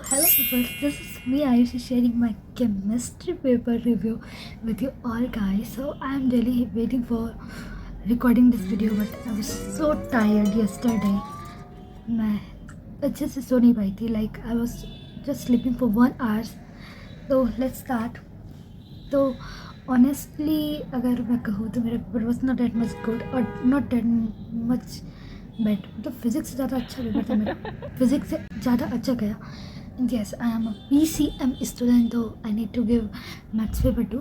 hello people, this is me Ayushi sharing my chemistry paper review with you all guys. So I am really waiting for recording this video but I was so tired yesterday. मैं अच्छे से सो नहीं पाई थी, like I was just sleeping for 1 hour. So let's start. तो honestly अगर मैं कहूँ तो मेरा paper was not that much good or not that much bad. तो फिज़िक्स से ज़्यादा अच्छा पेपर था मेरा, फिज़िक्स से ज़्यादा अच्छा गया. Yes, I am a PCM student, तो I need to give maths paper two.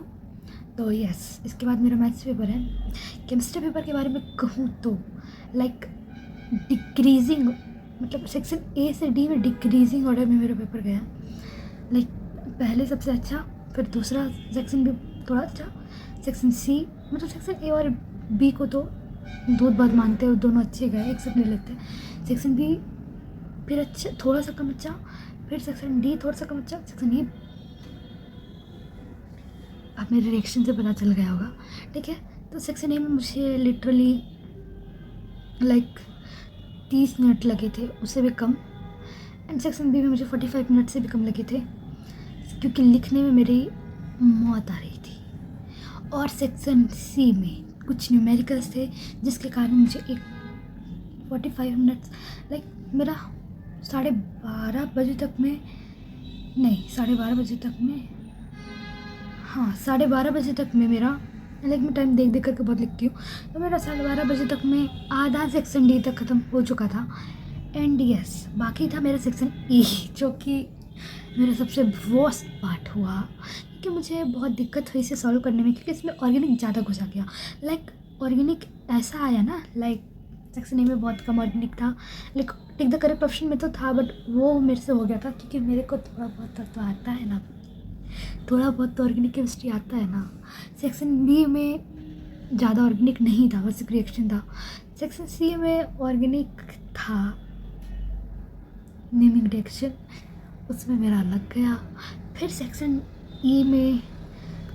तो yes, इसके बाद मेरा मैथ्स पेपर है. केमिस्ट्री पेपर के बारे में कहूँ तो लाइक डिक्रीजिंग, मतलब सेक्शन ए से डी में डिक्रीजिंग ऑर्डर में मेरा पेपर गया. लाइक पहले सबसे अच्छा, फिर दूसरा सेक्शन भी थोड़ा अच्छा, सेक्शन सी मतलब सेक्शन ए और बी को तो दूध बात मानते हो, दोनों अच्छे गए, एक्सेप्ट नहीं लेते. सेक्शन बी फिर अच्छा, थोड़ा सा कम अच्छा, फिर सेक्शन डी थोड़ा सा कम अच्छा, सेक्शन ई अब मेरे रिएक्शन से पता चल गया होगा, ठीक है. तो सेक्शन ए में मुझे लिटरली लाइक 30 मिनट लगे थे, उससे भी कम. एंड सेक्शन बी में मुझे 45 मिनट से भी कम लगे थे क्योंकि लिखने में मेरी मौत आ रही थी. और सेक्शन सी में कुछ न्यूमेरिकल्स थे जिसके कारण मुझे एक 45 मिनट्स लाइक मेरा 12:30 बजे तक में, नहीं 12:30 बजे तक में, हाँ 12:30 बजे तक में मेरा लाइक मैं टाइम देख करके बहुत लिखती हूँ, तो मेरा 12:30 बजे तक में आधा सेक्शन डी तक ख़त्म हो चुका था. एंड यस, बाकी था मेरा सेक्शन ई जो कि मेरा सबसे वर्स्ट पार्ट हुआ क्योंकि मुझे बहुत दिक्कत हुई इसे सॉल्व करने में क्योंकि इसमें ऑर्गेनिक ज़्यादा घुसा गया. लाइक ऑर्गेनिक ऐसा आया ना, लाइक सेक्शन ए में बहुत कम ऑर्गेनिक था, like tick the correct option में तो था बट वो मेरे से हो गया था क्योंकि मेरे को थोड़ा बहुत तो आता है ना, थोड़ा बहुत तो ऑर्गेनिक केमिस्ट्री आता है ना. सेक्शन बी में ज़्यादा ऑर्गेनिक नहीं था, बस एक रिएक्शन था. सेक्शन सी में ऑर्गेनिक था, नेमिंग रिएक्शन, उसमें मेरा लग गया. फिर सेक्शन ई में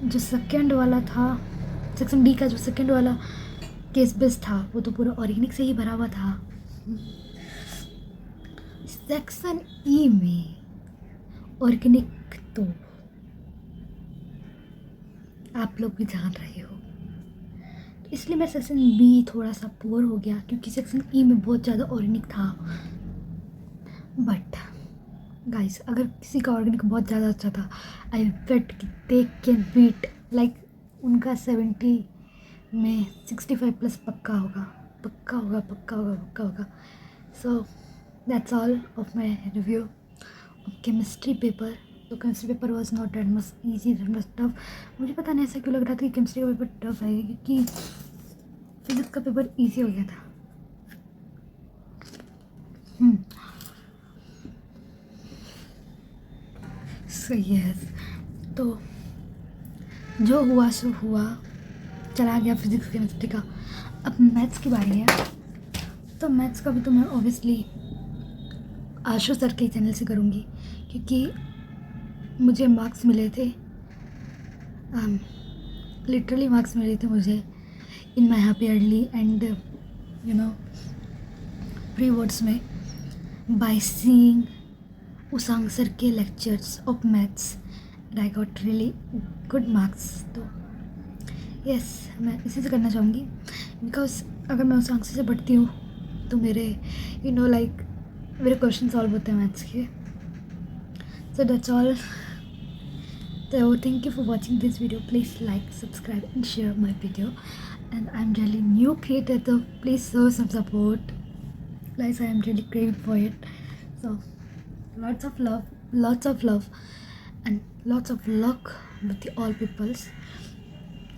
जो सेकेंड वाला था, सेक्शन डी का जो सेकेंड वाला केस बेस था वो तो पूरा ऑर्गेनिक से ही भरा हुआ था. सेक्शन ई में ऑर्गेनिक तो आप लोग भी जान रहे हो, इसलिए मैं सेक्शन बी थोड़ा सा पुअर हो गया क्योंकि सेक्शन ई में बहुत ज़्यादा ऑर्गेनिक था. बट गाइस अगर किसी का ऑर्गेनिक बहुत ज़्यादा अच्छा था, आई बेट कि दे कैन बीट, लाइक उनका 70 में 65 प्लस पक्का होगा, पक्का होगा, पक्का होगा, पक्का होगा. So that's all of my review of chemistry paper. तो chemistry paper was not that much easy, that much tough. मुझे पता नहीं ऐसा क्यों लग रहा था कि केमिस्ट्री का पेपर टफ है क्योंकि फिजिक्स का पेपर ईजी हो गया था. सो यस, तो जो हुआ सो हुआ, चला गया फिजिक्स केमिस्ट्री का. अब मैथ्स की बारी है. तो मैथ्स का भी तो मैं ऑब्वियसली आशु सर के चैनल से करूँगी क्योंकि मुझे मार्क्स मिले थे, लिटरली मार्क्स मिले थे मुझे in my happy early and you know preboards में बाय सीइंग उसांग सर के lectures of maths. I got really good marks. तो यस, मैं इसी से करना चाहूँगी बिकॉज अगर मैं उसांग से पढ़ती हूँ तो मेरे यू नो लाइक मेरे क्वेश्चन सॉल्व होते हैं मैथ्स के. सो that's all. So thank you for watching this video. Please like, subscribe and share my video. And I'm really new creator, so please show some support. Guys, I am really craving for it. So lots of love and lots of luck with the all peoples.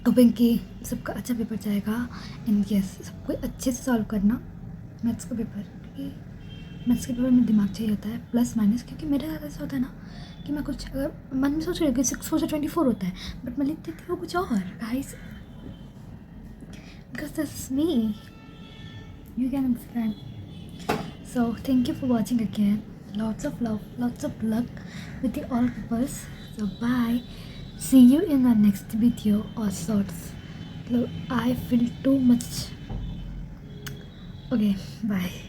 Hoping कि सबका अच्छा paper जाएगा. And yes, सबको अच्छे से solve करना maths का paper क्योंकि मैथ्स के पेपर में दिमाग चाहिए होता है प्लस माइनस. क्योंकि मेरे साथ ऐसा होता है ना कि मैं कुछ अगर मन में सोच रही हूँ कि 6 4 24 होता है बट मैं लिख देती हूँ कुछ और. Guys because this is me, you can understand. So thank you for watching again. Lots of love, lots of luck with the all peoples. So bye. See you in the next video or shorts. I feel too much. Okay, bye.